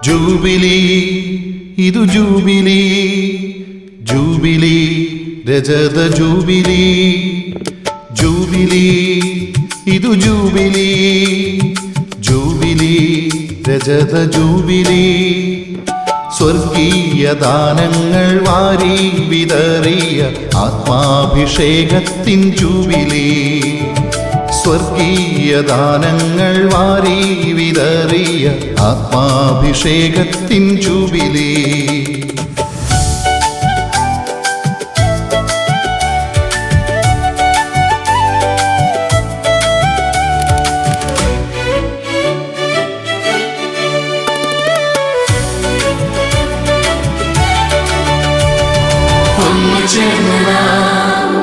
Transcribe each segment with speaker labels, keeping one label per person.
Speaker 1: jubilee ഇതു jubilee jubilee രജത jubilee jubilee ഇതു ജൂബിലി ജൂബിലി രജത ജൂബിലി സ്വർഗീയ ദാനങ്ങൾ വാരി വിതറിയ ആത്മാഭിഷേകത്തിൻ ജൂബിലി സ്വർഗീയ ദാനങ്ങൾ വാരി വിതറിയ ആത്മാഭിഷേകത്തിൻ ജൂബിലി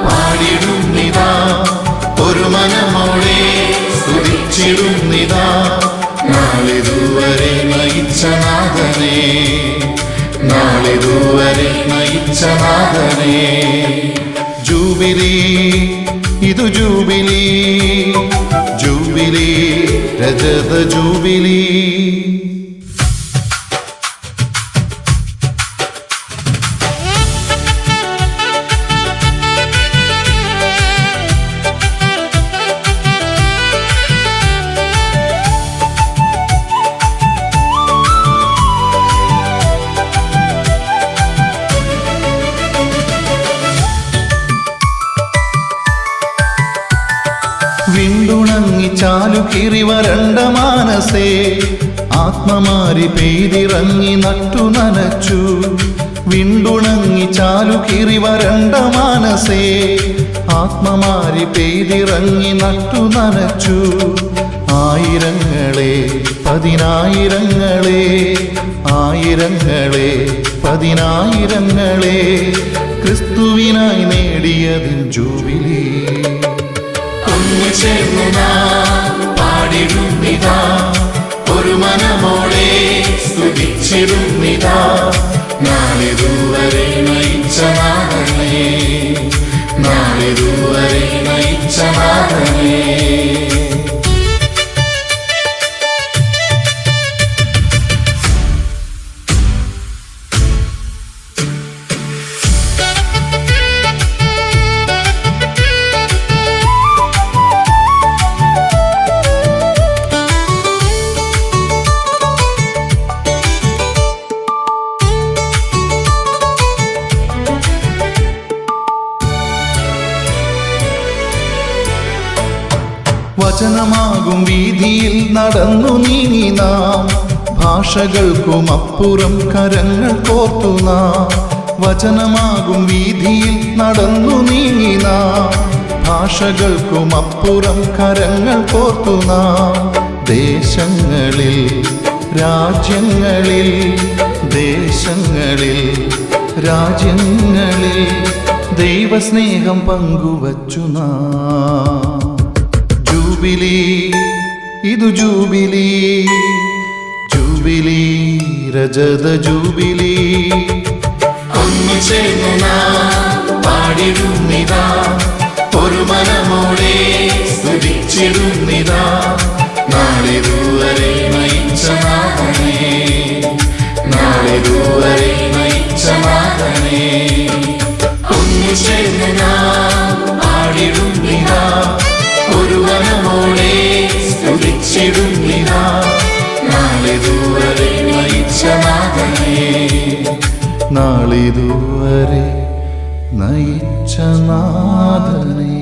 Speaker 1: പാടിടുന്നിതാ ഒരു മനമോടെ സ്തുതിച്ചിടുന്നിതാ നാളിതുവരെ നയിച്ച നാഥനെ നാളിതുവരെ നയിച്ച നാഥനെ ജൂബിലി ഇതു ജൂബിലി ജൂബിലി രജത ജൂബിലി വിണ്ടുണങ്ങി ചാലുകീറി വരണ്ട മാനസേ ആത്മമാരി പെയ്തിറങ്ങി നട്ടു നനച്ചു വിണ്ടുണങ്ങി ചാലുകീറി വരണ്ട മാനസേ ആത്മമാരി പെയ്തിറങ്ങി നട്ടു നനച്ചു ആയിരങ്ങളെ പതിനായിരങ്ങളെ ആയിരങ്ങളെ പതിനായിരങ്ങളെ ക്രിസ്തുവിനായി നേടിയതിൻ ജൂബിലി പാടിടുന്നിതാ ഒരു മനമോടെ സ്തുതിച്ചിടുന്നിതാ നാളിതുവരെ നയിച്ച നാഥനെ നാളിതുവരെ നയിച്ച നാഥനെ വചനമാകും വീതിയിൽ നടന്നു നീങ്ങി നാം ഭാഷകൾക്കുമപ്പുറം കരങ്ങൾ കോർത്തു നാം വചനമാകും വീതിയിൽ നടന്നു നീങ്ങി നാം ഭാഷകൾക്കുമപ്പുറം കരങ്ങൾ കോർത്തു നാം ദേശങ്ങളിൽ രാജ്യങ്ങളിൽ ദേശങ്ങളിൽ രാജ്യങ്ങളിൽ ദൈവസ്നേഹം പങ്കുവച്ചു നാം ജൂബിലി ഇതു ജൂബിലി ജൂബിലി രജത ജൂബിലി ഒന്നു ചേർന്നു നാം പാടിടുന്നിതാ ഒരു മനമോടെ സ്തുതിച്ചിടുന്നിതാ നാളിതുവരെ നയിച്ച നാഥനെ നാളിതുവരെ നയിച്ച നാഥനെ ഒന്നു ചേർന്നു നാം പാടിടുന്നിതാ ഒരു മനമോടെ സ്തുതിച്ചിടുന്നിതാ നാളിതുവരെ നയിച്ച നാഥനെ നാളിതുവരെ നയിച്ച നാഥനെ